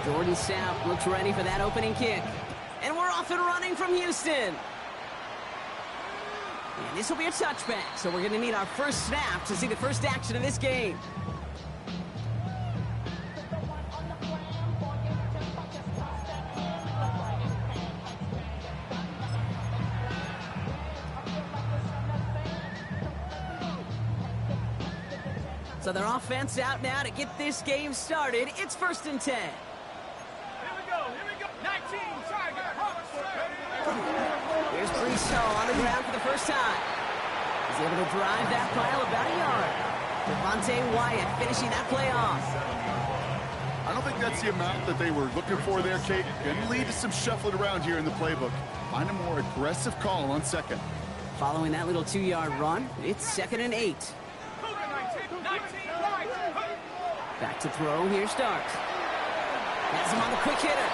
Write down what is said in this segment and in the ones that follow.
Jordan Sapp looks ready for that opening kick. And we're off and running from Houston. And this will be a touchback, so we're going to need our first snap to see the first action of this game. So their offense out now to get this game started. It's 1st and 10. Here we go. 19, target. Here's Brees Hall on the ground for the first time. He's able to drive that pile about a yard. Devontae Wyatt finishing that play off. I don't think that's the amount that they were looking for there, Kate. Going to lead to some shuffling around here in the playbook. Find a more aggressive call on second. Following that little 2-yard run, it's 2nd and 8. Back to throw, here Starks. Has him on the quick hitter.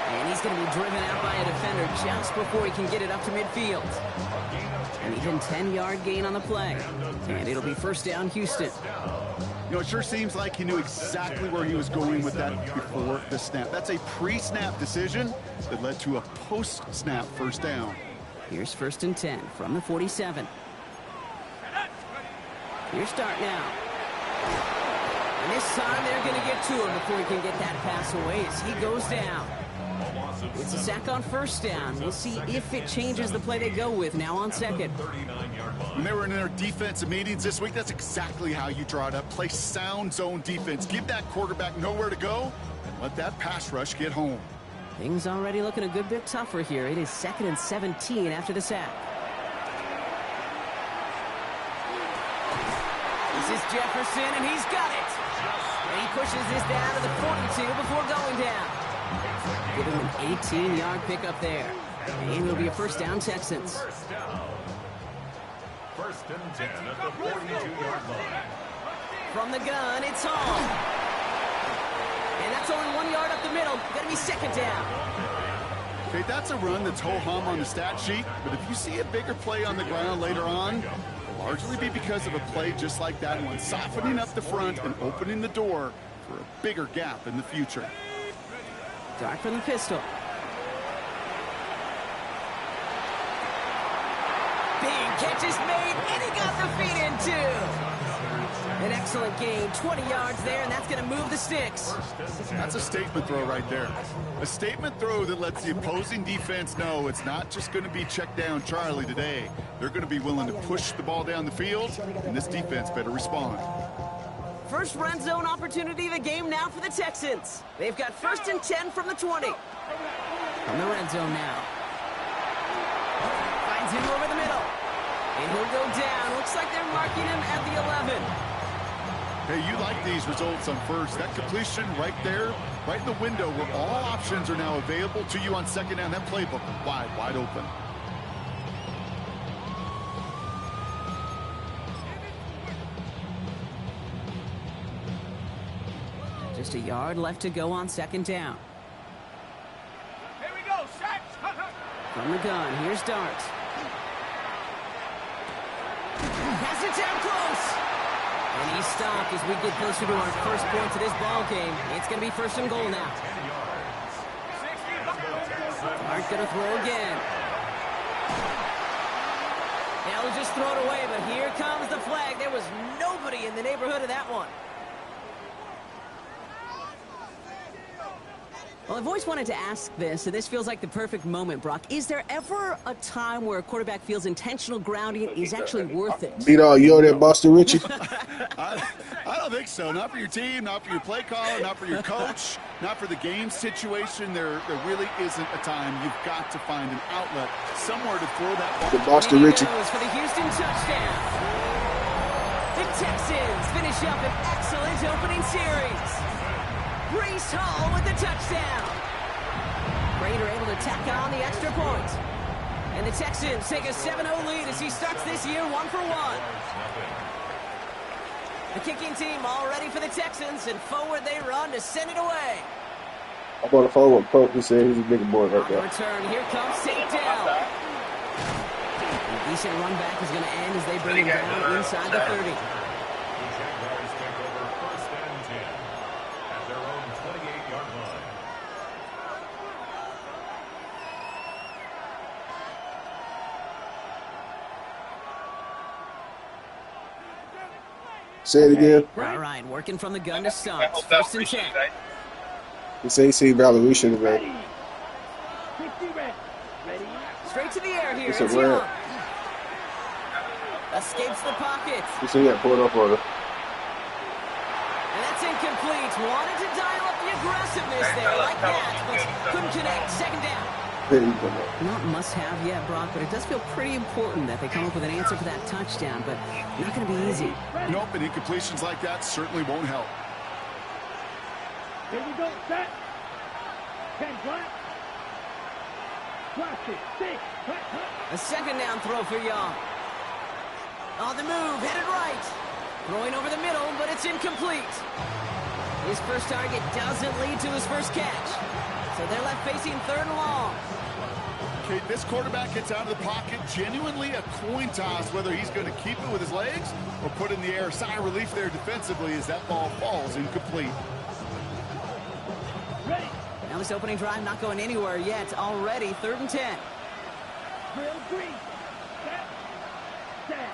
And he's going to be driven out by a defender just before he can get it up to midfield. An even 10-yard gain on the play. And it'll be 1st down, Houston. You know, it sure seems like he knew exactly where he was going with that before the snap. That's a pre-snap decision that led to a post-snap 1st down. Here's 1st and 10 from the 47. Here's Start now. And this time they're going to get to him before he can get that pass away as he goes down. It's a sack on 1st down. We'll see if it changes the play they go with now on 2nd. When they were in their defensive meetings this week, that's exactly how you draw it up. Play sound zone defense. Give that quarterback nowhere to go and let that pass rush get home. Things already looking a good bit tougher here. It is 2nd and 17 after the sack. This is Jefferson, and he's got it. And he pushes this down to the 42 before going down. Give him an 18-yard pickup there. And it'll be a 1st down, Texans. 1st and 10 at the 42-yard line. From the gun, it's Hall. And that's only 1 yard up the middle. Going to be 2nd down. Okay, that's a run that's ho-hum on the stat sheet, but if you see a bigger play on the ground later on, it'll largely be because of a play just like that one, softening up the front and opening the door for a bigger gap in the future. Dart from the pistol. Big catch is made, and he got the feet in too. An excellent gain, 20 yards there, and that's going to move the sticks. That's a statement throw right there. A statement throw that lets the opposing defense know it's not just going to be check down Charlie today. They're going to be willing to push the ball down the field, and this defense better respond. First red zone opportunity of the game now for the Texans. They've got 1st and 10 from the 20. From the red zone now. Finds him over the middle. And he'll go down. Looks like they're marking him at the 11. Hey, you like these results on 1st. That completion right there, right in the window where all options are now available to you on 2nd down. That playbook wide open. Just a yard left to go on 2nd down. Here we go, set. From the gun, here's Dart. Pass it down close. And he's stopped as we get closer to our first point to this ball game. It's going to be 1st and goal now. Dart going to throw again. They'll just throw it away, but here comes the flag. There was nobody in the neighborhood of that one. Well, I've always wanted to ask this, and this feels like the perfect moment, Brock. Is there ever a time where a quarterback feels intentional grounding is actually worth it? Beat all you there, Boston Richie? I don't think so. Not for your team, not for your play caller, not for your coach, not for the game situation. There really isn't a time. You've got to find an outlet, somewhere to throw that ball. The Boston Richie. For the Houston touchdown. The Texans finish up an excellent opening series. Brees Hall with the touchdown. Raider able to tack on the extra point. And the Texans take a 7-0 lead as he starts this year 1-for-1. The kicking team all ready for the Texans, and forward they run to send it away. I'm on the phone with Pope. He said he's a big boy right there. Return, here comes St. Down. A decent run back is going to end as they bring him down inside the 30. Say it again. All right, working from the gun to start. First and 10. He said he seen Valerie should have been. Straight to the air here. It's a It's red. Young. Escapes the pocket. He said he got pulled up on her. And that's incomplete. Wanted to dial up the aggressiveness there like that, but couldn't connect. Second down. Here you go, man. Not must-have yet, Brock, but it does feel pretty important that they come up with an answer for that touchdown, but not going to be easy. Nope, and incompletions like that certainly won't help. Here we go, set. 10 flat. Blast it. 6. A second down throw for Young. On the move, headed right. Throwing over the middle, but it's incomplete. His first target doesn't lead to his first catch. So they're left facing third and long. Okay, this quarterback gets out of the pocket, genuinely a coin toss whether he's going to keep it with his legs or put it in the air. Sigh of relief there defensively as that ball falls incomplete. Ready. Now this opening drive not going anywhere yet. Already third and 10. Drill 3. Set. Set.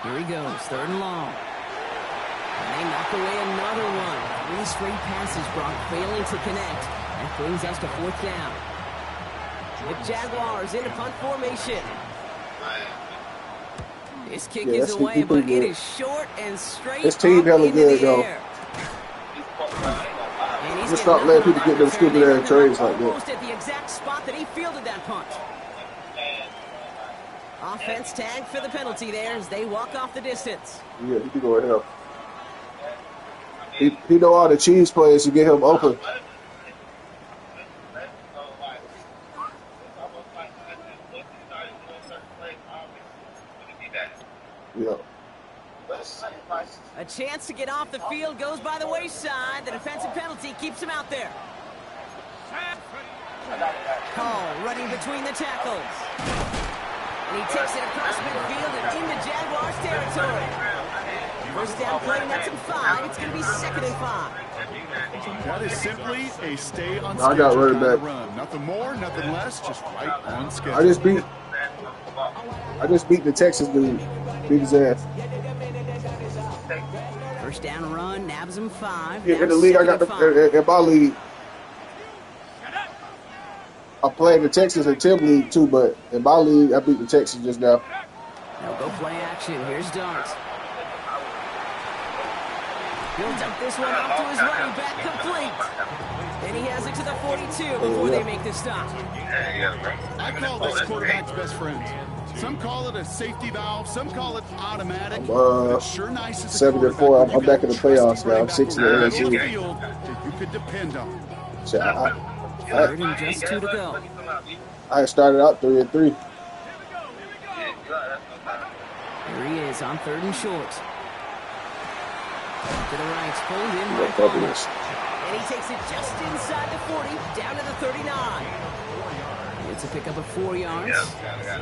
Here he goes, third and long. And they knock away another one. 3 straight passes, Brock failing to connect. That brings us to fourth down. The Jaguars into punt formation. This kick is that's away, but good. it is short and straight This team up hella into good, the though. air. And he's Just getting stop letting another people get them stupid opportunity ass to trades run like that. almost at the exact spot that he fielded that punt. Offense tag for the penalty there as they walk off the distance. Yeah, he can go ahead. He know all the cheese plays to get him open. Yeah. A chance to get off the field goes by the wayside. The defensive penalty keeps him out there. Call running between the tackles. And he takes it across midfield and into Jaguars territory. First down play, that's in 5. It's going to be second and 5. That is simply a stay on I schedule got running kind of back. run. Nothing more, nothing less, just right on schedule. I just beat the Texas dude. Beat his ass. First down run, nabs him 5. Yeah, in Now the league, I second got and 5. in my league. I played the Texas and Tim league too, but in my league, I beat the Texas just now. Now go play action. Here's Dart. He'll dump this one off to his running back, complete. And he has it to the 42 before they make the stop. I call this quarterback's best friend. Some call it a safety valve, some call it automatic. It's sure nice as a 7-4. quarterback. I'm back in the playoffs now. I'm 6 in the on the NFC. field that you could depend on. So Third and just 2 to go. I started out 3-3. Here he is on third and short. To the right, pulled in by Look up at Palmer. this. And he takes it just inside the 40, down to the 39. It's a pickup of 4 yards.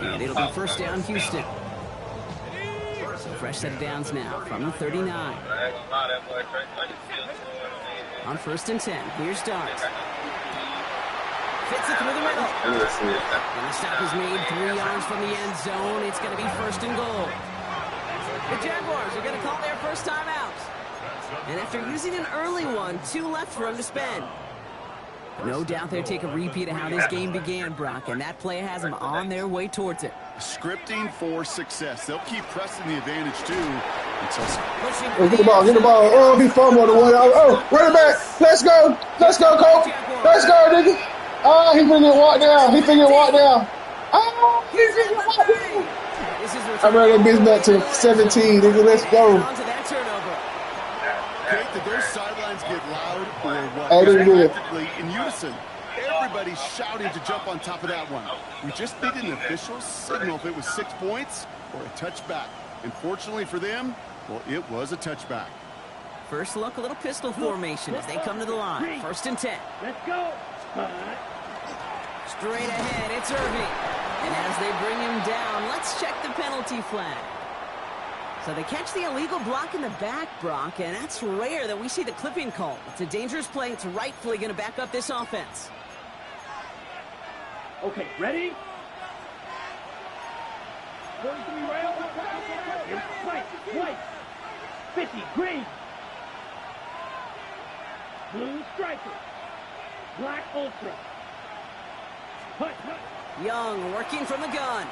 And it'll be first down, Houston. So fresh set of downs now from the 39. On first and 10, here's Dart. Fits it through the middle. And the stop is made 3 yards from the end zone. It's going to be first and goal. The Jaguars are going to call their first time out. And after using an early one, 2 left for him to spend. No doubt they'll take a repeat of how this game began, Brock, and that play has them on their way towards it. Scripting for success. They'll keep pressing the advantage, too. Oh, get the ball, get the ball. Oh, he fumbled the way. Oh, run it back. Let's go, coach. Let's go, nigga. Oh, he finna walk down. He finna walk down. Oh, he finna walk down. I ran that bitch back to 17, nigga. Let's go. Did those sidelines get loud or what? I didn't hear it. Practically in unison. Everybody's shouting to jump on top of that one. We just needed an official signal if it was 6 points or a touchback. And fortunately for them, well, it was a touchback. First look, a little pistol formation as they come to the line. First and 10. Let's go. Straight ahead, it's Irving. And as they bring him down, let's check the penalty flag. So they catch the illegal block in the back, Brock, and that's rare that we see the clipping call. It's a dangerous play. It's rightfully going to back up this offense. Okay, ready? 43 right. Right. 50, green. Blue striker. Black ultra. Hut, hut. Young working from the gun.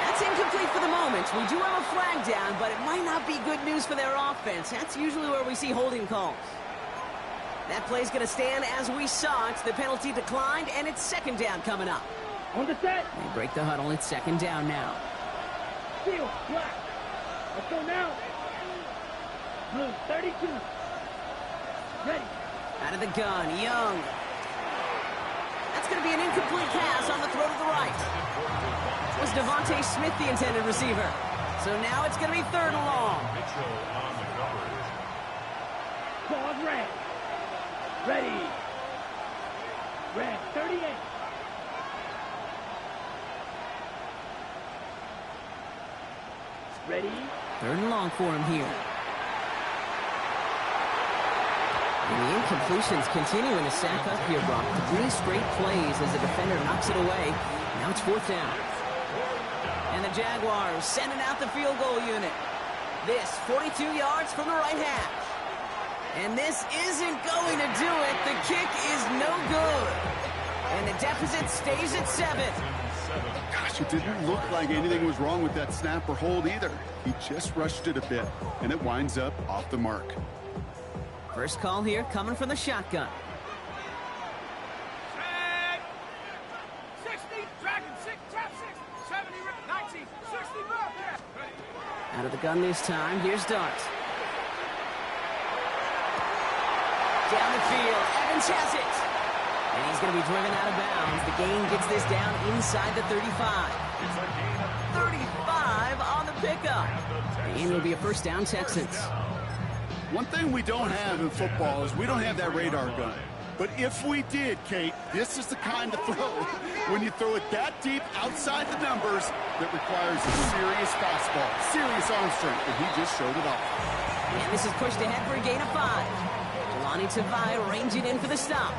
That's incomplete for the moment. We do have a flag down, but it might not be good news for their offense. That's usually where we see holding calls. That play's going to stand as we saw it. The penalty declined, and it's second down coming up. On the set. They break the huddle. It's second down now. Field, black. Let's go now. Blue, 32. Ready. Out of the gun, Young. That's going to be an incomplete pass on the throw to the right. Was Devontae Smith the intended receiver? So now it's going to be third and long. Mitchell on the coverage. Pause red. Ready. Red, 38. Ready. Third and long for him here. And the incompletions continuing to stack up here, Brock. 3 straight plays as the defender knocks it away. Now it's fourth down. And the Jaguars sending out the field goal unit. This 42 yards from the right hash. And this isn't going to do it. The kick is no good. And the deficit stays at 7. Gosh, it didn't look like anything was wrong with that snap or hold either. He just rushed it a bit, and it winds up off the mark. First call here coming from the shotgun. Set. 60, dragon 6, trap 6, 70, 19, 60, Out of the gun this time. Here's Dart. Down the field. Evans has it. And he's going to be driven out of bounds. The gain gets this down inside the 35. 35 on the pickup. And it'll be a first down, Texans. One thing we don't have in football is we don't have that radar gun. But if we did, Kate, this is the kind of throw, when you throw it that deep outside the numbers, that requires a serious fastball, serious arm strength, and he just showed it off. And this is pushed ahead for a gain of 5. Jelani Tavai ranging in for the stop.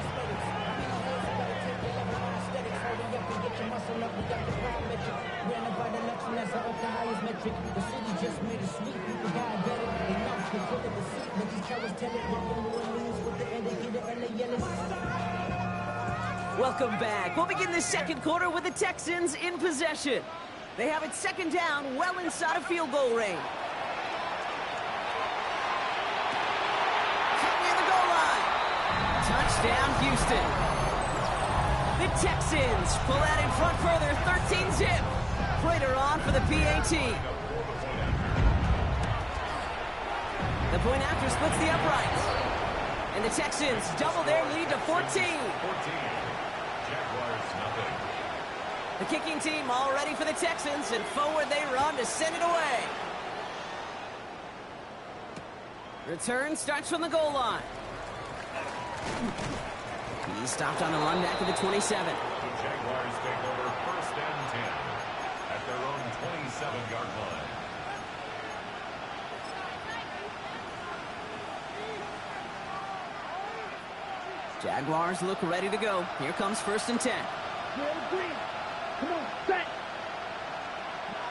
Welcome back. We'll begin the second quarter with the Texans in possession. They have it second down, well inside of field goal range. Near the goal line. Touchdown, Houston. The Texans pull out in front further, 13-zip. Prater on for the PAT. The point after splits the uprights. And the Texans double their lead to 14. Jaguars, nothing. The kicking team all ready for the Texans, and forward they run to send it away. Return starts from the goal line. He's stopped on the run back to the 27. The Jaguars take over first and 10 at their own 27-yard line. Jaguars look ready to go. Here comes first and 10. Red, green. Come on, set.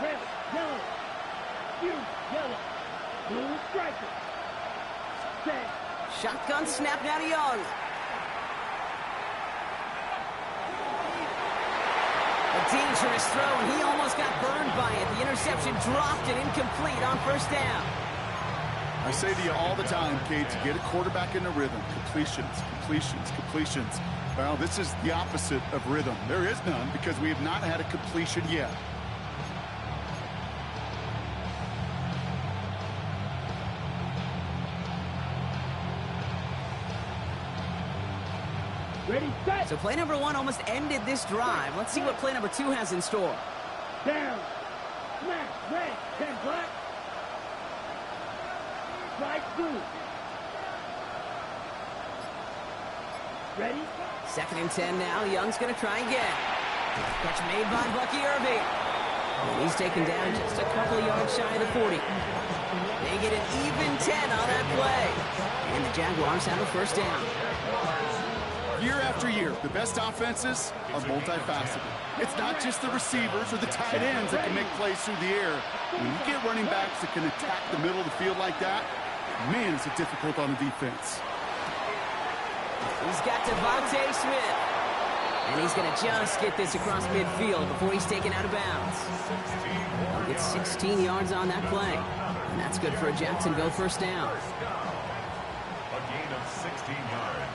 Red, yellow. You, yellow. Blue striker. Set. Shotgun snap now to Young. A dangerous throw, and he almost got burned by it. The interception dropped and incomplete on first down. I say to you all the time, Kate, to get a quarterback in a rhythm, completions. Well, this is the opposite of rhythm. There is none because we have not had a completion yet. Ready, set. So play number 1 almost ended this drive. Let's see what play number 2 has in store. Down. Smash. Red. 10 black. Right blue. Ready? Second and 10 now. Young's going to try again. Catch made by Bucky Irving. And he's taken down just a couple of yards shy of the 40. They get an even 10 on that play. And the Jaguars have a first down. Year after year, the best offenses are multifaceted. It's not just the receivers or the tight ends that can make plays through the air. When you get running backs that can attack the middle of the field like that, man, is it difficult on the defense. He's got Devontae Smith. And he's going to just get this across midfield before he's taken out of bounds. He'll get 16 yards on that play. And that's good for a Jacksonville first down. A gain of 16 yards.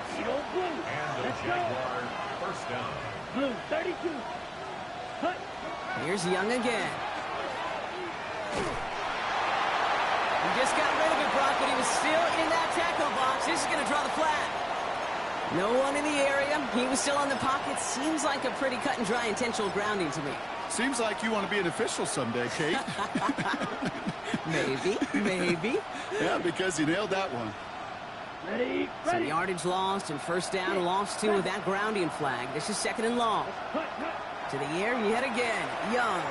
And the Jaguar first down. Blue, 32. Cut. Here's Young again. He just got rid of it, Brock, but he was still in that tackle box. This is going to draw the flag. No one in the area. He was still in the pocket. Seems like a pretty cut and dry intentional grounding to me. Seems like you want to be an official someday, Kate. Maybe. Yeah, because you nailed that one. Ready, Some ready. yardage lost and first down lost too with that grounding flag. This is second and long. Cut, cut. To the air yet again. Young.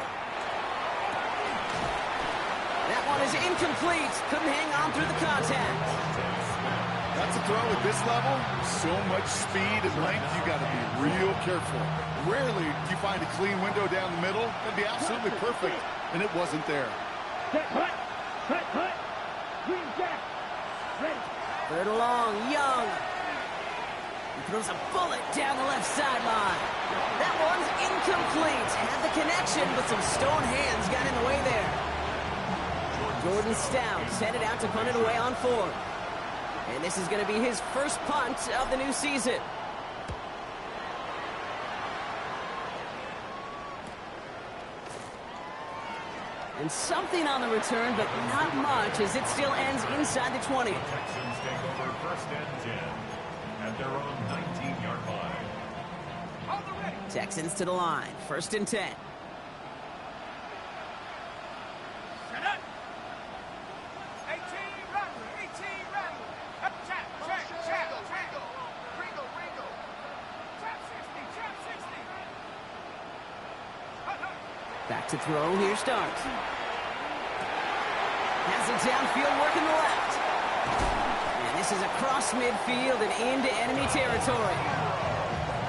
That one is incomplete. Couldn't hang on through the contact. That's a throw at this level. So much speed and length, you got to be real careful. Rarely do you find a clean window down the middle. That'd be absolutely perfect, and it wasn't there. Cut, cut, cut, cut. Green jack. Ready. Third and long. Young. He throws a bullet down the left sideline. That one's incomplete. Had the connection, but some stone hands got in the way there. Jordan Stout headed out to punt it away on fourth. And this is going to be his first punt of the new season. And something on the return, but not much, as it still ends inside the 20. Texans take over first and 10 at their own 19-yard line. On the ready. Texans to the line. First and 10. Set up. 18 Rattler, 18 Rattler. Up, check. Ringo. Trap 60, trap 60. Cut, cut. Back to throw. Here starts. Has it downfield, working the left. And this is across midfield and into enemy territory.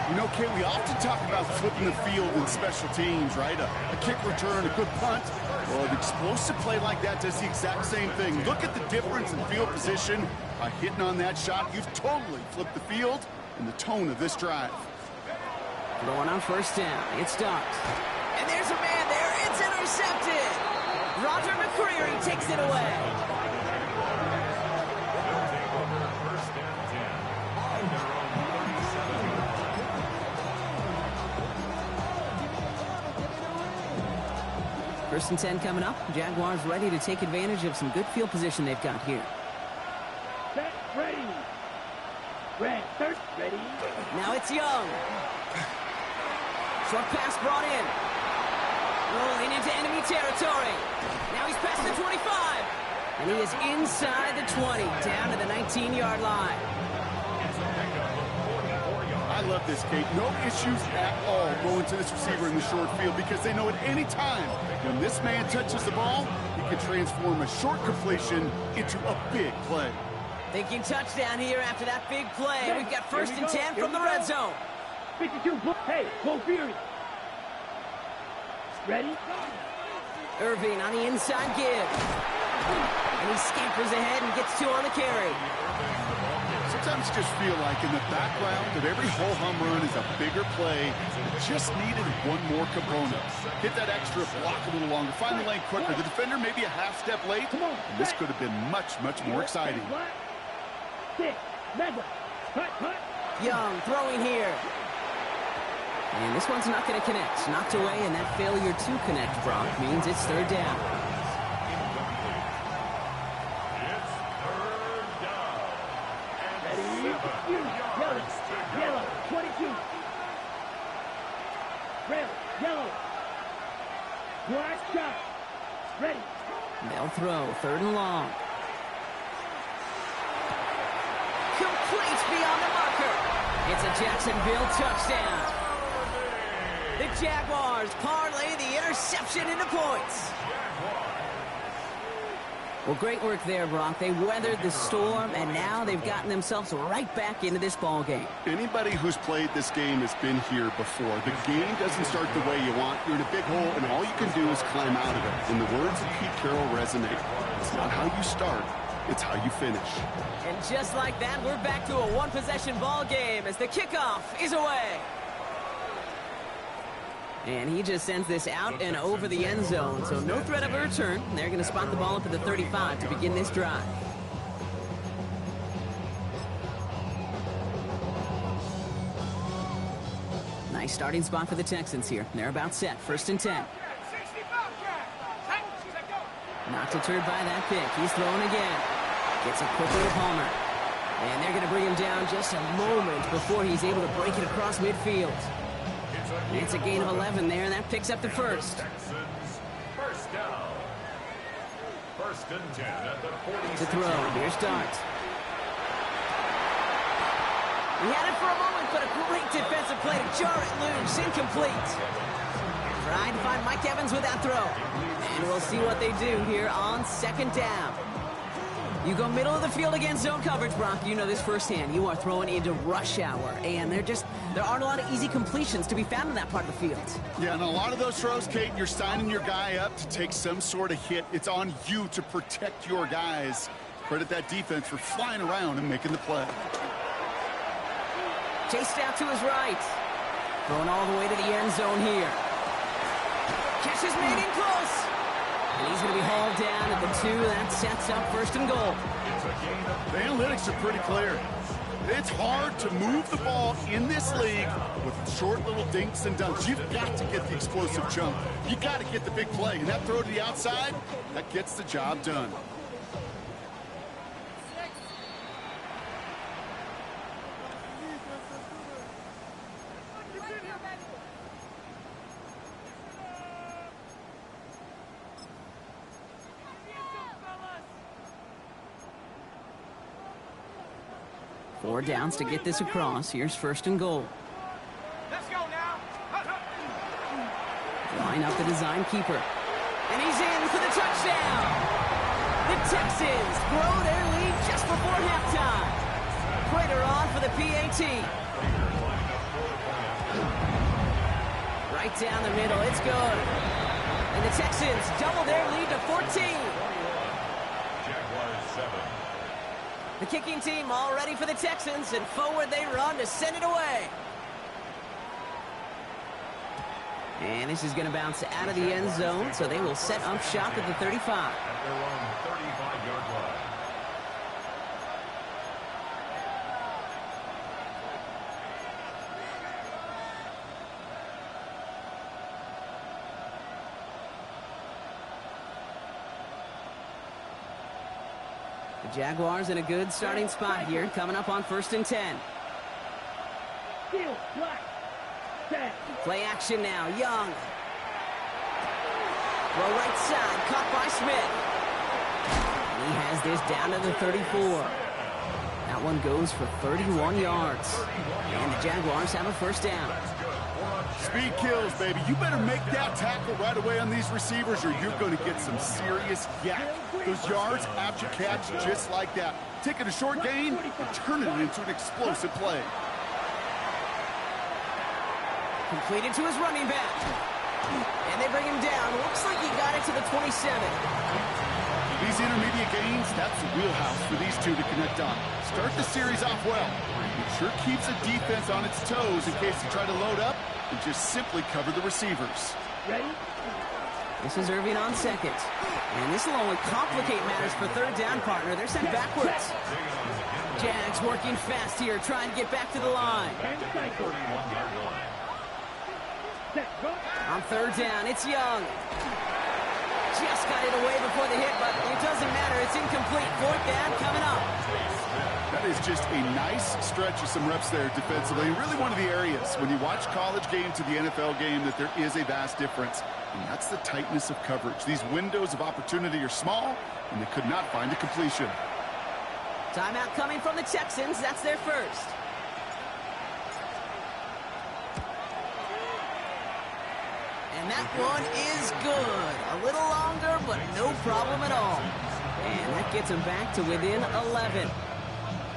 You know, Kate, we often talk about flipping the field in special teams, right? A kick return, a good punt. Well, an explosive play like that does the exact same thing. Look at the difference in field position. By hitting on that shot, you've totally flipped the field and the tone of this drive. Going on first down. It starts. And there's a man there. It's intercepted. Roger McCreary takes it away. They'll take over first and 10 at their own 37-yard line. First and 10 coming up. Jaguars ready to take advantage of some good field position they've got here. Set, ready. Red, third, ready. Now it's Young. Short pass brought in. Rolling into enemy territory. Now he's past the 25. And he is inside the 20, down to the 19-yard line. I love this, Kate. No issues at all going to this receiver in the short field because they know at any time when this man touches the ball, he can transform a short completion into a big play. Thinking touchdown here after that big play. We've got first and 10 from the red zone. 52, hey, go Fury. Ready? Irving on the inside give. And he scampers ahead and gets two on the carry. Sometimes you just feel like in the background of every ho-hum run is a bigger play. It just needed one more component. Get that extra block a little longer. Find the lane quicker. The defender may be a half step late. And this could have been much, much more exciting. Six, Medler. Cut. Young throwing here. And this one's not going to connect. Knocked away, and that failure to connect, Brock, means it's third down. It's third down. Ready? Yellow, 22. Red, yellow. Black shot. Ready. They'll throw. Third and long. Complete beyond the marker. It's a Jacksonville touchdown. The Jaguars parlay the interception into points. Well, great work there, Brock. They weathered the storm, and now they've gotten themselves right back into this ball game. Anybody who's played this game has been here before. The game doesn't start the way you want. You're in a big hole, and all you can do is climb out of it. And the words of Pete Carroll resonate. It's not how you start, it's how you finish. And just like that, we're back to a one-possession ball game as the kickoff is away. And he just sends this out and over the end zone, so no threat of a return. They're going to spot the ball up at the 35 to begin this drive. Nice starting spot for the Texans here. They're about set, 1st and 10. Not deterred by that pick. He's throwing again. Gets it quickly to Palmer. And they're going to bring him down just a moment before he's able to break it across midfield. It's a gain of 11 there, and that picks up the first. First down. 1st and 10 at the 46. To throw. Here's Dart. He had it for a moment, but a great defensive play to jar it loose. Incomplete. Trying to find Mike Evans with that throw. And we'll see what they do here on 2nd down. You go middle of the field against zone coverage, Brock. You know this firsthand. You are throwing into rush hour, and there aren't a lot of easy completions to be found in that part of the field. Yeah, and a lot of those throws, Kate, you're signing your guy up to take some sort of hit. It's on you to protect your guys. Credit that defense for flying around and making the play. Chased out to his right. Going all the way to the end zone here. Catch is made in close. And he's going to be hauled down at the 2. That sets up 1st and goal. The analytics are pretty clear. It's hard to move the ball in this league with short little dinks and dunks. You've got to get the explosive jump. You got to get the big play. And that throw to the outside, that gets the job done. Four downs to get this across. Here's 1st and goal. Let's go now. Line up the design keeper. And he's in for the touchdown. The Texans grow their lead just before halftime. Prater on for the PAT. Right down the middle. It's good. And the Texans double their lead to 14. Jaguars 7. The kicking team all ready for the Texans, and forward they run to send it away. And this is going to bounce out of the end zone, so they will set up shop at the 35. At their own 35-yard line. The Jaguars in a good starting spot here, coming up on 1st and 10. Play action now, Young. Throw right side, caught by Smith. And he has this down to the 34. That one goes for 31 yards. And the Jaguars have a 1st down. Speed kills, baby. You better make that tackle right away on these receivers or you're going to get some serious yak. Those yards after catch just like that. Taking a short gain and turning it into an explosive play. Completed to his running back. And they bring him down. Looks like he got it to the 27. These intermediate gains, that's the wheelhouse for these two to connect on. Start the series off well. It sure keeps the defense on its toes in case they try to load up and just simply cover the receivers. Ready? This is Irving on 2nd. And this will only complicate matters for 3rd down, partner. They're sent backwards. Jags working fast here, trying to get back to the line. On 3rd down, it's Young. Just got it away before the hit, but it doesn't matter. It's incomplete. 4th down coming up. That is just a nice stretch of some reps there defensively. And really one of the areas when you watch college game to the NFL game that there is a vast difference. And that's the tightness of coverage. These windows of opportunity are small, and they could not find a completion. Timeout coming from the Texans. That's their 1st. And that one is good. A little longer, but no problem at all. And that gets them back to within 11.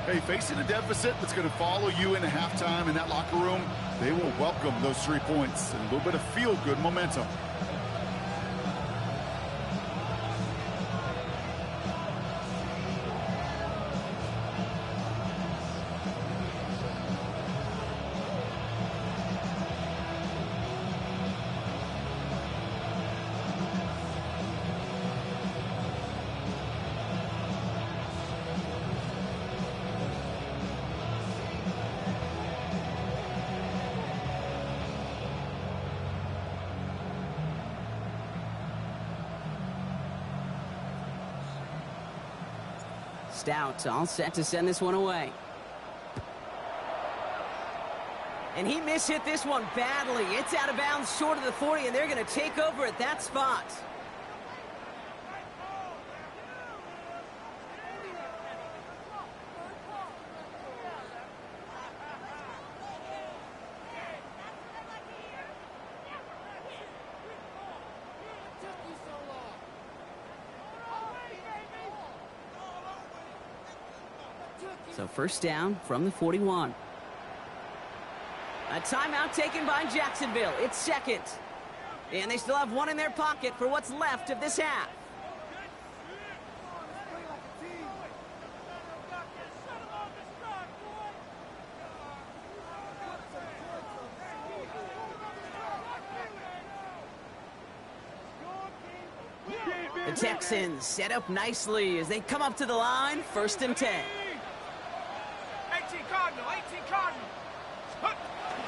Hey, facing a deficit that's going to follow you into halftime in that locker room, they will welcome those 3 points and a little bit of feel-good momentum. Stout all set to send this one away. And he mishit this one badly. It's out of bounds short of the 40, and they're going to take over at that spot. So first down from the 41. A timeout taken by Jacksonville. It's second. And they still have one in their pocket for what's left of this half. The Texans set up nicely as they come up to the line. First and 10. 18 Cardinal, 18 Cardinal.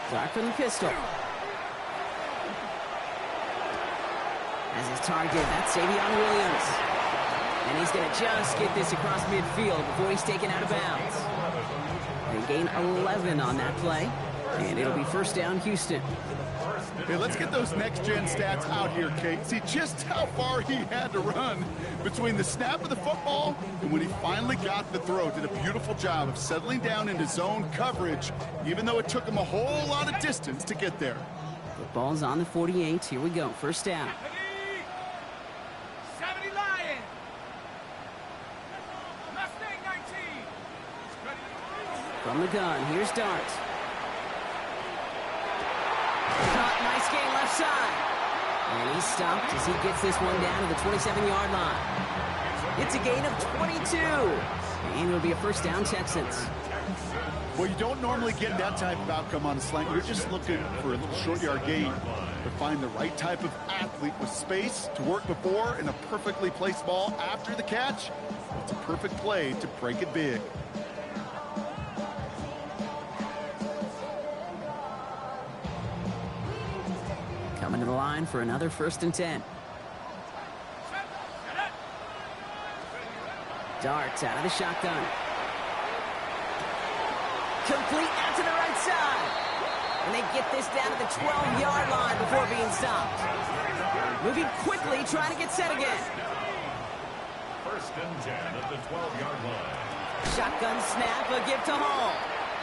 Start from the pistol. As his target, that's Savion Williams. And he's going to just get this across midfield before he's taken out of bounds. They gain 11 on that play. And it'll be first down, Houston. Hey, let's get those next-gen stats out here, Kate. See just how far he had to run between the snap of the football and when he finally got the throw. Did a beautiful job of settling down into zone coverage, even though it took him a whole lot of distance to get there. The ball's on the 48. Here we go. First down. 70 Lion. Mustang 19. From the gun, here's Dart. Caught, nice game left side. And he's stopped as he gets this one down to the 27-yard line. It's a gain of 22. And it'll be a first down, Texans. Well, you don't normally get that type of outcome on a slant. You're just looking for a little short yard gain. But find the right type of athlete with space to work before and a perfectly placed ball after the catch. It's a perfect play to break it big. Coming to the line for another first and 10. Darts out of the shotgun. Complete out to the right side. And they get this down to the 12-yard line before being stopped. Moving quickly, trying to get set again. First and 10 at the 12-yard line. Shotgun snap, a give to Hall.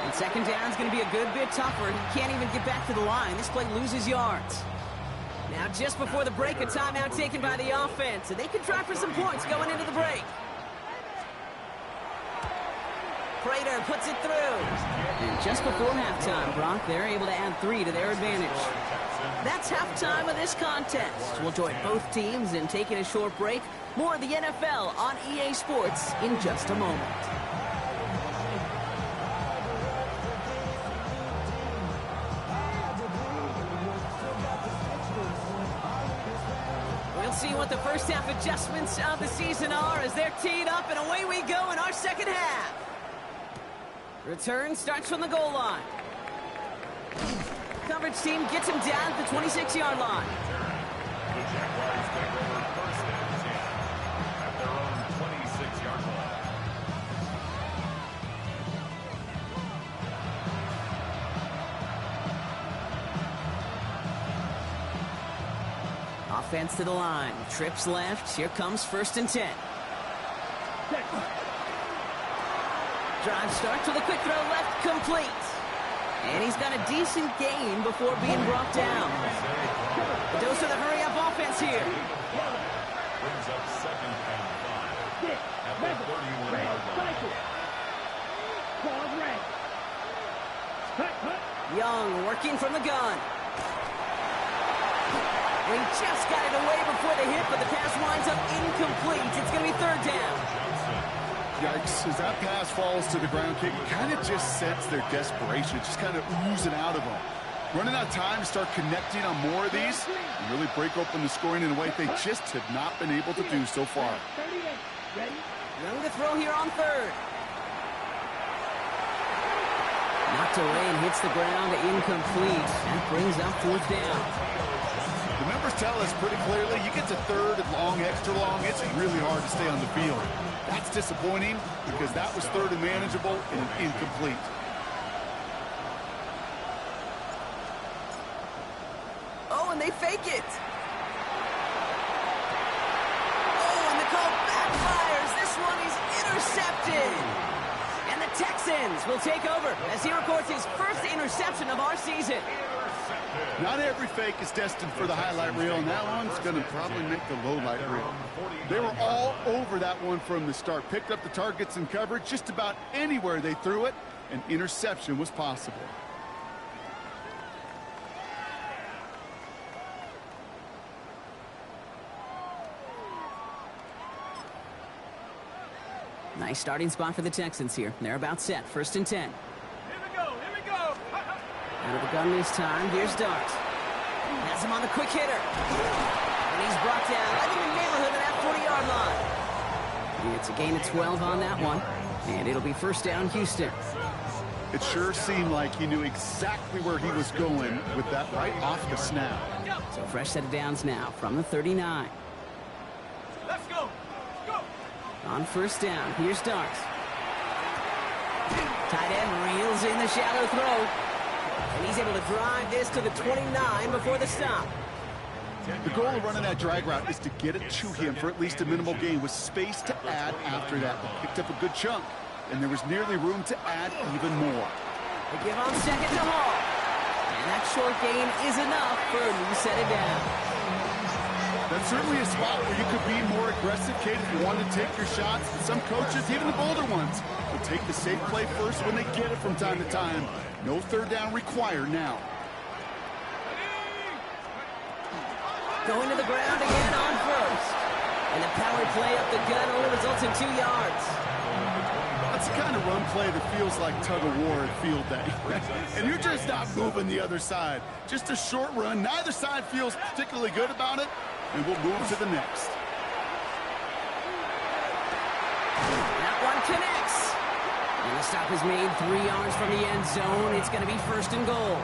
And second down is going to be a good bit tougher. He can't even get back to the line. This play loses yards. Now, just before the break, a timeout taken by the offense, and they can try for some points going into the break. Prater puts it through. And just before halftime, Brock, they're able to add 3 to their advantage. That's halftime of this contest. We'll join both teams in taking a short break. More of the NFL on EA Sports in just a moment. We'll see what the first half adjustments of the season are as they're teed up, and away we go in our second half. Return starts from the goal line. Coverage team gets him down at the 26-yard line. The Jaguars take over first and 10 at their own 26-yard line. Offense to the line. Trips left. Here comes first and 10. Drive starts with a quick throw left, complete. And he's got a decent gain before being brought down. A dose of the hurry-up offense here. Brings up second and 5. at the 31-yard line. Young working from the gun. And he just got it away before the hit, but the pass winds up incomplete. It's going to be third down. Yikes, as that pass falls to the ground, Kate, you kind of just sense their desperation, just kind of oozing out of them. Running out of time to start connecting on more of these and really break open the scoring in a way they just have not been able to do so far. Young to throw here on third. Knocked away and hits the ground, incomplete. That brings up fourth down. The members tell us pretty clearly, you get to third and long, extra long, it's really hard to stay on the field. That's disappointing because that was third and manageable and incomplete. Oh, and they fake it. Oh, and the call backfires. This one is intercepted. And the Texans will take over as he records his first interception of our season. Not every fake is destined for the highlight reel, and that one's going to probably make the low light reel. They were all over that one from the start. Picked up the targets and coverage just about anywhere they threw it. An interception was possible. Nice starting spot for the Texans here. They're about set. First and 10. Here we go, here we go. Out of the gun this time. Here's Dart. Has him on the quick hitter. And he's brought down right in the neighborhood of that 40-yard line. It's a gain of 12 on that one. And it'll be first down, Houston. It sure seemed like he knew exactly where he was going with that right off the snap. So fresh set of downs now from the 39. Let's go. Go. On first down, here's Dart. Tight end reels in the shallow throw. And he's able to drive this to the 29 before the stop. The goal of running that drag route is to get it to him for at least a minimal gain with space to add after that. They picked up a good chunk, and there was nearly room to add even more. They give on second to Hall. And that short gain is enough for a new set of downs. That's certainly a spot where you could be more aggressive, Kate, if you want to take your shots. And some coaches, even the bolder ones, will take the safe play first when they get it from time to time. No third down required now. Going to the ground again on first. And the power play up the gut only results in 2 yards. That's the kind of run play that feels like tug-of-war at field day. And you're just not moving the other side. Just a short run. Neither side feels particularly good about it. And we'll move to the next. That one connects. And the stop is made 3 yards from the end zone. It's going to be first and goal.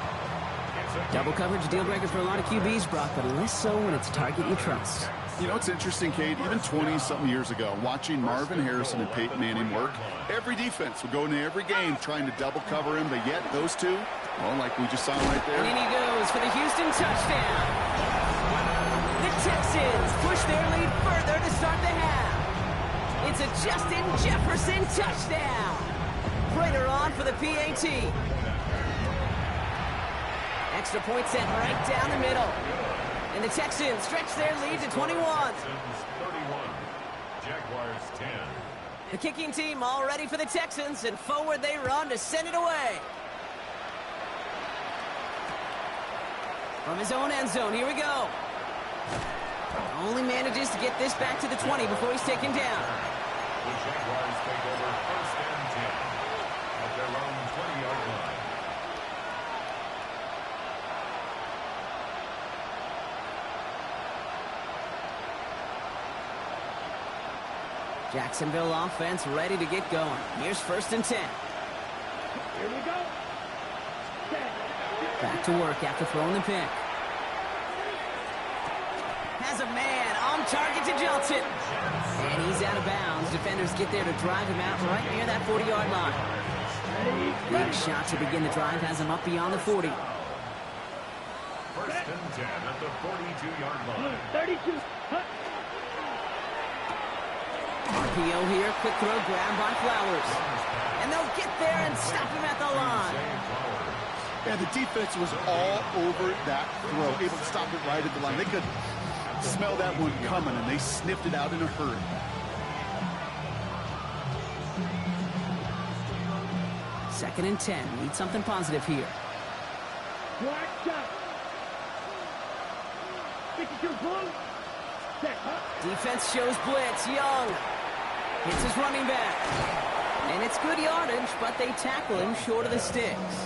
Double coverage deal breaker for a lot of QBs, Brock, but less so when it's a target you trust. You know, it's interesting, Kate, even 20-something years ago, watching Marvin Harrison and Peyton Manning work, every defense would go into every game trying to double cover him, but yet those two, well, like we just saw right there. And in he goes for the Houston touchdown. The Texans push their lead further to start the half. It's a Justin Jefferson touchdown. Prater on for the PAT. Extra point set right down the middle. And the Texans stretch their lead to 21. 31. Jaguars 10. The kicking team all ready for the Texans, and forward they run to send it away. From his own end zone, here we go. Only manages to get this back to the 20 before he's taken down. The Jaguars take over first and 10 at their own 20-yard line. Jacksonville offense ready to get going. Here's first and 10. Here we go. Back to work after throwing the pick. Has a man on target to Johnson. And he's out of bounds. Defenders get there to drive him out right near that 40-yard line. Big shot to begin the drive has him up beyond the 40. First and 10 at the 42-yard line. 32. RPO here, quick throw, grabbed by Flowers. And they'll get there and stop him at the line. And the defense was all over that throw, able to stop it right at the line. They could smell that one coming, and they sniffed it out in a hurry. 2nd and 10. Need something positive here. Defense shows blitz. Young hits his running back. And it's good yardage, but they tackle him short of the sticks.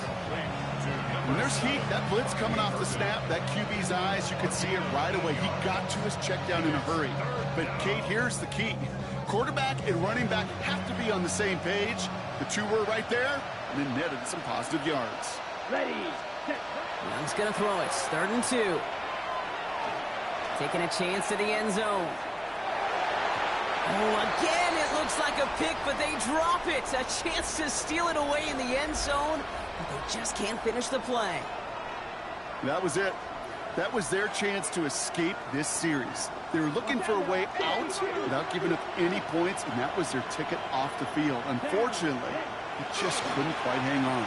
When there's heat, that blitz coming off the snap, that QB's eyes, you could see it right away. He got to his check down in a hurry. But, Kate, here's the key. Quarterback and running back have to be on the same page. The two were right there, and then netted some positive yards. Ready. Young's going to throw it. 3rd and 2. Taking a chance to the end zone. Oh, again, it looks like a pick, but they drop it. A chance to steal it away in the end zone, but they just can't finish the play. That was it. That was their chance to escape this series. They were looking for a way out without giving up any points, and that was their ticket off the field. Unfortunately, they just couldn't quite hang on.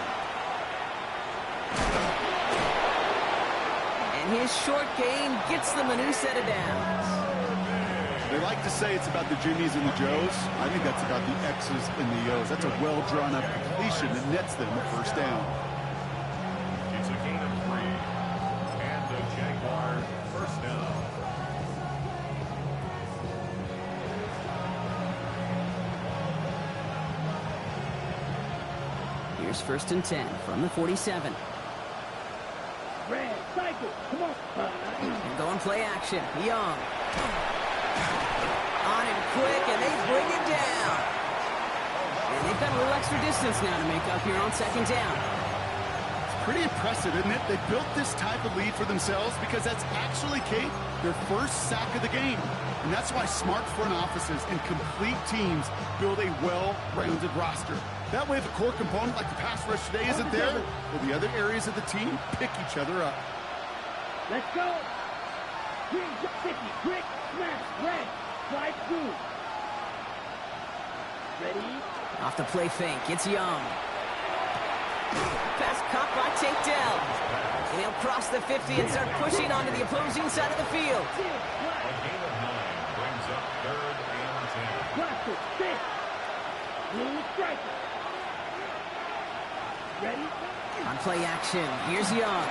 And his short gain gets them a new set of downs. They like to say it's about the Jimmies and the Joes. I think that's about the X's and the O's. That's a well-drawn-up completion that nets them a first down. It's a gain of 3. And the Jaguar first down. Here's 1st and 10 from the 47. Red, cycle. Come on. And going play action. Young. On him quick, and they bring him down. And they've got a little extra distance now to make up here on 2nd down. It's pretty impressive, isn't it? They built this type of lead for themselves because that's actually, Kate, their first sack of the game. And that's why smart front offices and complete teams build a well-rounded roster. That way, if a core component like the pass rush today isn't there, well, the other areas of the team pick each other up. Let's go. Green, sticky, quick, smash, red, slide through. Ready? Off the play fake, it's Young. Pass caught by takedown. And he'll cross the 50 and start pushing onto the opposing side of the field. A gain of 9 brings up 3rd and 10. Blaster, stick. Blue striker. Ready? On play action, here's Young.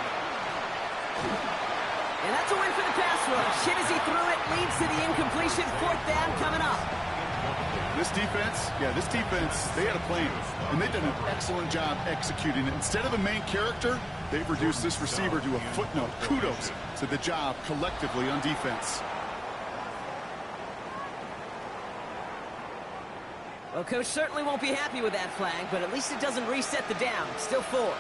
And that's a win for the pass rush. Hit as he threw it, leads to the incompletion. 4th down coming up. This defense, they had a plan, and they've done an excellent job executing it. Instead of a main character, they've reduced this receiver to a footnote. Kudos to the job collectively on defense. Well, Coach certainly won't be happy with that flag, but at least it doesn't reset the down. Still 4.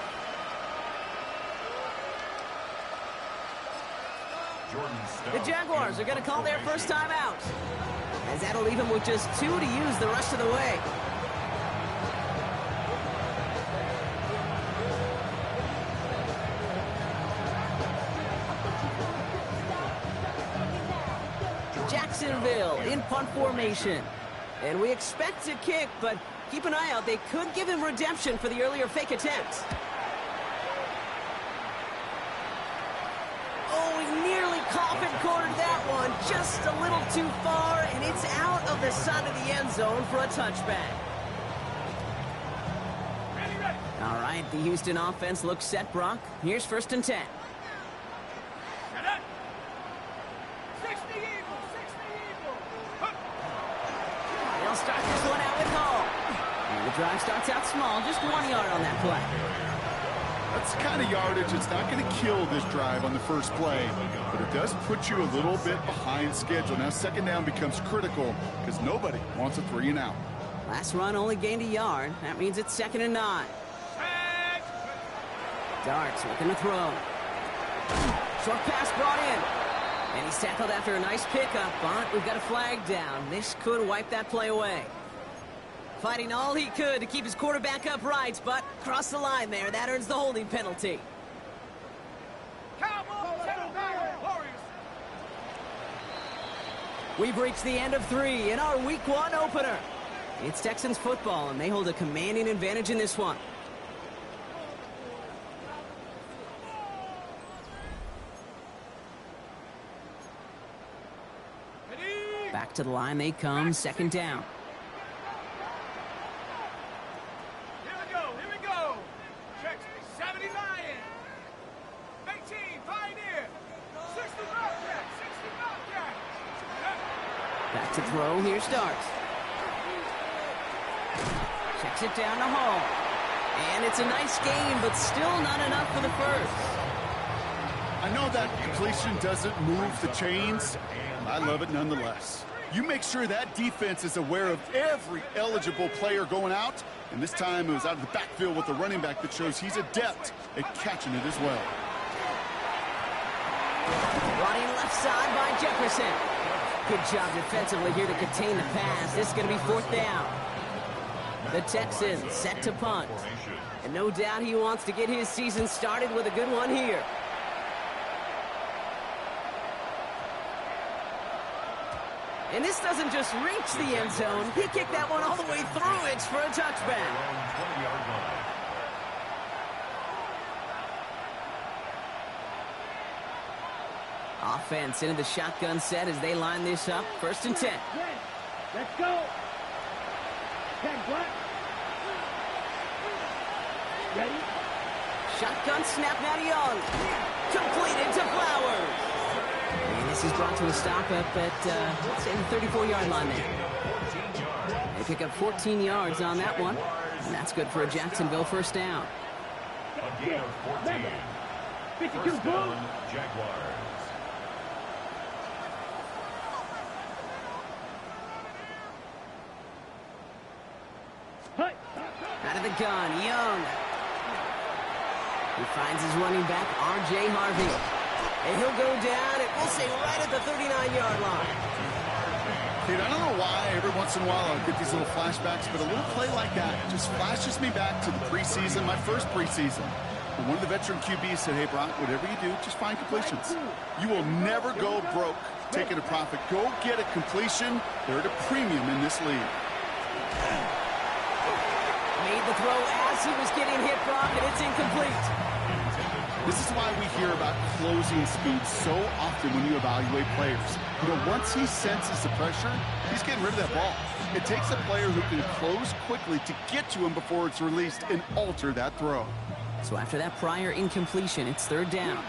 The Jaguars are going to call their first time out, as that'll leave them with just 2 to use the rest of the way. Jacksonville in punt formation. And we expect to kick, but keep an eye out. They could give him redemption for the earlier fake attempt. Oh, he nearly coffin cornered that one. Just a little too far, and it's out of the side of the end zone for a touchback. Ready. All right, the Houston offense looks set, Brock. Here's 1st and 10. Set up. 60 Eagles, 60 Eagles. They'll start this one out with Hall. And the drive starts out small, just 1 yard on that play. That's the kind of yardage that's not going to kill this drive on the first play, but it does put you a little bit behind schedule. Now 2nd down becomes critical because nobody wants a 3 and out. Last run only gained a yard. That means it's 2nd and 9. Darts looking to throw. Short pass brought in. And he's tackled after a nice pickup, but we've got a flag down. This could wipe that play away. Fighting all he could to keep his quarterback upright, but crossed the line there. That earns the holding penalty. We've reached the end of 3 in our Week 1 opener. It's Texans football, and they hold a commanding advantage in this one. Back to the line they come, 2nd down. Here we go, here we go. Back to throw. Here starts. Checks it down to Hall. And it's a nice game, but still not enough for the first. I know that completion doesn't move the chains. I love it nonetheless. You make sure that defense is aware of every eligible player going out. And this time it was out of the backfield with a running back that shows he's adept at catching it as well. Running left side by Jefferson. Good job defensively here to contain the pass. This is going to be 4th down. The Texans set to punt. And no doubt he wants to get his season started with a good one here. And this doesn't just reach the end zone. He kicked that one all the way through. It's for a touchback. Offense into the shotgun set as they line this up. 1st and 10. Let's go. 10, what? Ready? Shotgun snap now to Young. Completed to Flowers. And this is brought to a stop up at, let's say, the 34-yard line there. They pick up 14 yards on that one. And that's good for a Jacksonville 1st down. A gain of 14. 52, First down, Jaguars. Out of the gun, Young. He finds his running back, R.J. Harvey. And he'll go down, and we'll say right at the 39-yard line. Dude, I don't know why every once in a while I'll get these little flashbacks, but a little play like that just flashes me back to the preseason, my first preseason. And one of the veteran QBs said, hey, Brock, whatever you do, just find completions. You will never go broke taking a profit. Go get a completion. They're at a premium in this league. Made the throw as he was getting hit, Brock, and it's incomplete. This is why we hear about closing speed so often when you evaluate players. You know, once he senses the pressure, he's getting rid of that ball. It takes a player who can close quickly to get to him before it's released and alter that throw. So after that prior incompletion, it's 3rd down.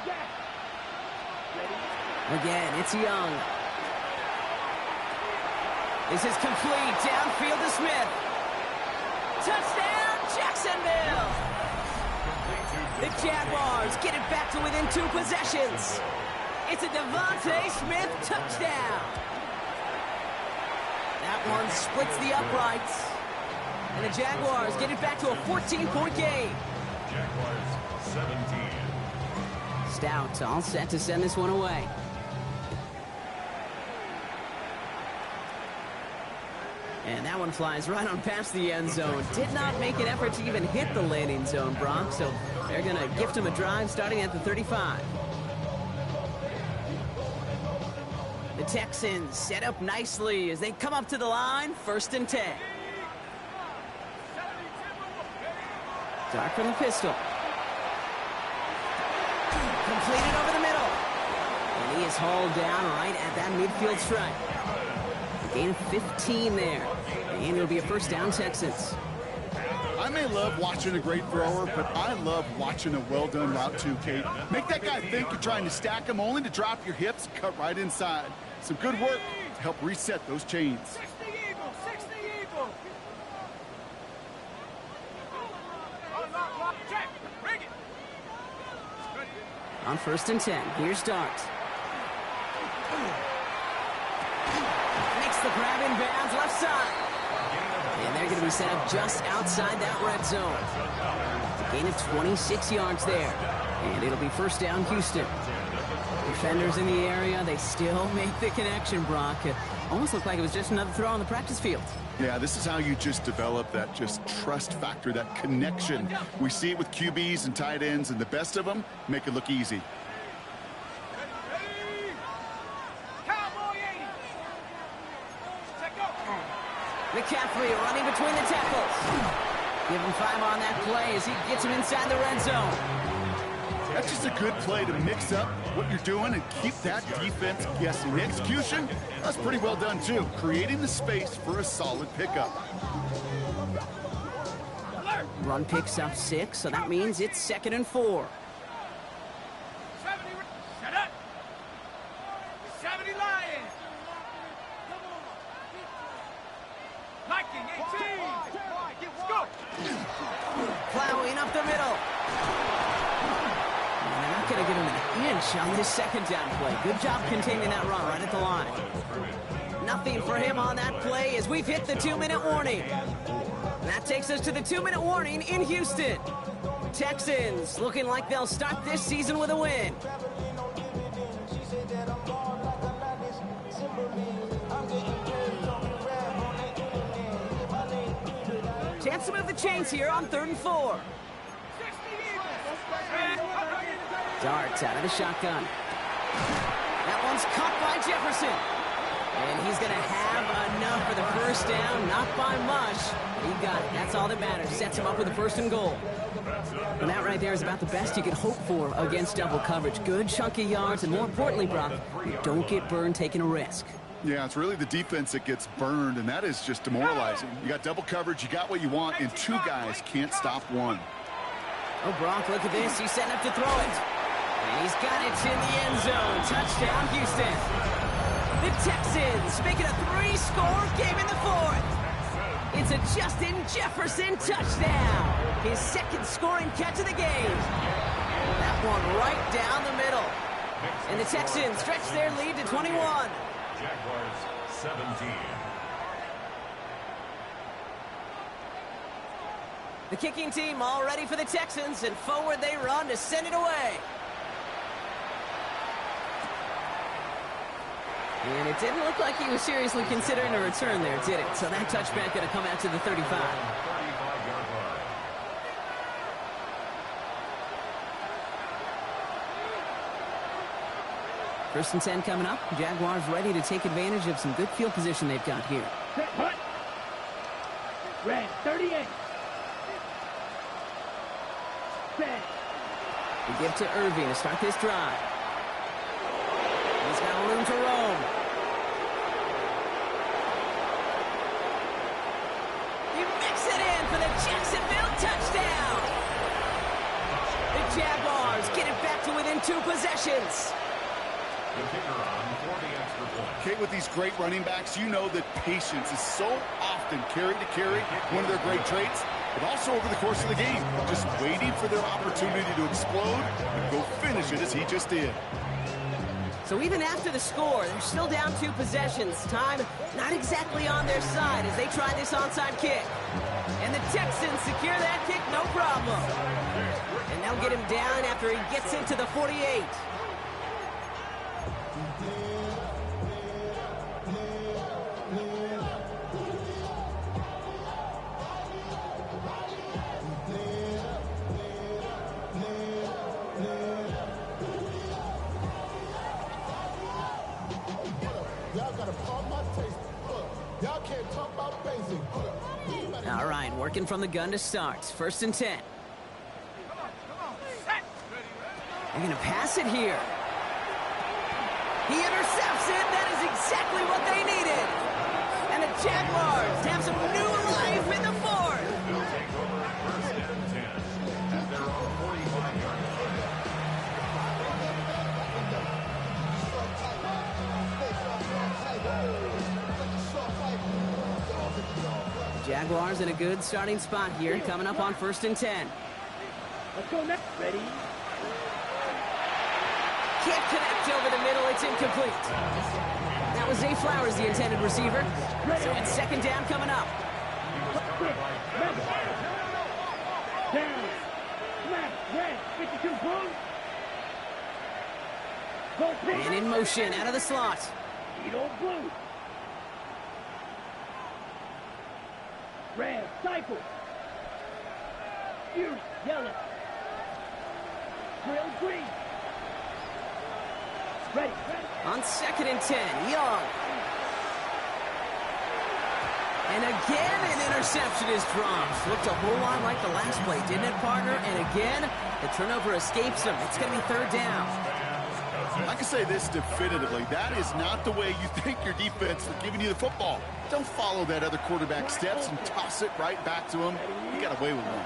Again, it's Young. This is complete. Downfield to Smith. Touchdown, Jacksonville! The Jaguars get it back to within 2 possessions. It's a Devontae Smith touchdown. That one splits the uprights. And the Jaguars get it back to a 14-point game. Jaguars 17. Stout all set to send this one away. And that one flies right on past the end zone. Did not make an effort to even hit the landing zone, Brock. So they're going to gift him a drive starting at the 35. The Texans set up nicely as they come up to the line. 1st and 10. Dark from the pistol. Completed over the middle. And he is hauled down right at that midfield stripe. Gain of 15 there. And it'll be a 1st down, Texans. I may love watching a great thrower, but I love watching a well-done route too, Kate. Make that guy think you're trying to stack him only to drop your hips and cut right inside. Some good work to help reset those chains. 60 Eagles, 60 Eagles. Check, bring it. On 1st and 10, here's Dart. Makes the grab in bounds left side. And they're going to be set up just outside that red zone. A gain of 26 yards there. And it'll be 1st down, Houston. Defenders in the area, they still make the connection, Brock. It almost looked like it was just another throw on the practice field. Yeah, this is how you just develop that just trust factor, that connection. We see it with QBs and tight ends, and the best of them make it look easy. McCaffrey running between the tackles. Give him 5 on that play as he gets him inside the red zone. That's just a good play to mix up what you're doing and keep that defense guessing. The execution, that's pretty well done too. Creating the space for a solid pickup. Run picks up 6, so that means it's 2nd and 4. 70, shut up. 70 Lions. Nike, 18. Let's go. Plowing up the middle. And they're not going to give him an inch on this second down play. Good job containing that run right at the line. Nothing for him on that play as we've hit the 2-minute warning. And that takes us to the 2-minute warning in Houston. Texans looking like they'll start this season with a win. Chance to move the chains here on 3rd and 4. Darts out of the shotgun. That one's caught by Jefferson. And he's going to have enough for the first down, not by much. He got it. That's all that matters. Sets him up with a 1st and goal. And that right there is about the best you can hope for against double coverage. Good chunky yards, and more importantly, Brock, you don't get burned taking a risk. Yeah, it's really the defense that gets burned, and that is just demoralizing. You got double coverage, you got what you want, and 2 guys can't stop 1. Oh, Brock, look at this. He's setting up to throw it. And he's got it in the end zone. Touchdown, Houston. The Texans make it a 3-score game in the 4th. It's a Justin Jefferson touchdown. His 2nd scoring catch of the game. That one right down the middle. And the Texans stretch their lead to 21. Jaguars 17. The kicking team all ready for the Texans, and forward they run to send it away. And it didn't look like he was seriously considering a return there, did it? So that touchback going to come out to the 35. 35-yard line. First and 10 coming up. Jaguars ready to take advantage of some good field position they've got here. Punt. Red 38. Set. We give to Irving to start this drive. He's got room to roam. He mix it in for the Jacksonville touchdown. The Jaguars get it back to within 2 possessions. The kicker on for the extra point. Kate, with these great running backs, you know that patience is so often carry to carry, one of their great traits, but also over the course of the game, just waiting for their opportunity to explode and go finish it as he just did. So even after the score, they're still down 2 possessions. Time not exactly on their side as they try this onside kick. And the Texans secure that kick, no problem. And they'll get him down after he gets into the 48. All right, working from the gun to start. 1st and 10. They're going to pass it here. He intercepts it. That is exactly what they needed. And the Jaguars have some new life in the 4th. They'll take over at 1st and 10 at their own 45-yard Jaguars in a good starting spot here, coming up on 1st and 10. Let's go next. Ready? Can't connect over the middle, it's incomplete. That was Zay Flowers, the intended receiver. So it's 2nd down coming up. Down. Smash. Red. 52 blue. And in motion, out of the slot. Edo blue. Red. Cycle. Fury. Yellow. Grill green. Ready. On 2nd and 10, Young. And again, an interception is dropped. Looked a whole lot like the last play, didn't it, partner? And again, the turnover escapes him. It's going to be 3rd down. I can say this definitively. That is not the way you thank your defense for giving you the football. Don't follow that other quarterback steps and toss it right back to him. You got away with one.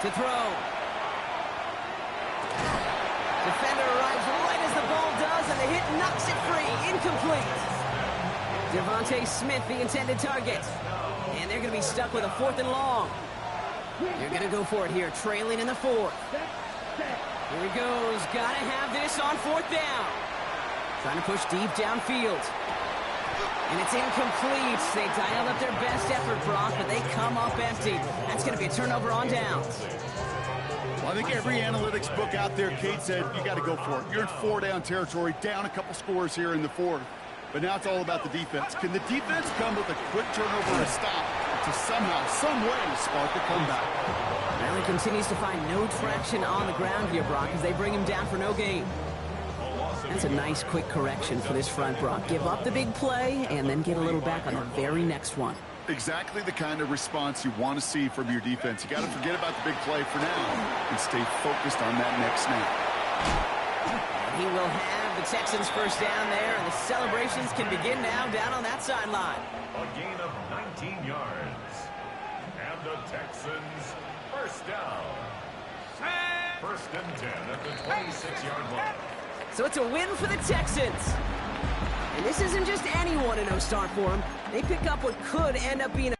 To throw. Defender arrives right as the ball does, and the hit knocks it free. Incomplete. Devontae Smith, the intended target. And they're going to be stuck with a 4th and long. They're going to go for it here, trailing in the 4th. Here he goes. Got to have this on 4th down. Trying to push deep downfield. And it's incomplete. They dialed up their best effort, Brock, but they come up empty. That's going to be a turnover on downs. Well, I think every analytics book out there, Kate said, you got to go for it. You're in 4-down territory, down a couple scores here in the 4th. But now it's all about the defense. Can the defense come with a quick turnover or a stop to somehow, some way, spark a comeback? Well, he continues to find no traction on the ground here, Brock, as they bring him down for no gain. That's a nice quick correction for this front, Brock. Give up the big play and then get a little back on the very next one. Exactly the kind of response you want to see from your defense. You got to forget about the big play for now and stay focused on that next snap. And he will have the Texans first down there, and the celebrations can begin now down on that sideline. A gain of 19 yards. And the Texans first down. First and 10 at the 26-yard line. So it's a win for the Texans. And this isn't just anyone in no start for them. They pick up what could end up being a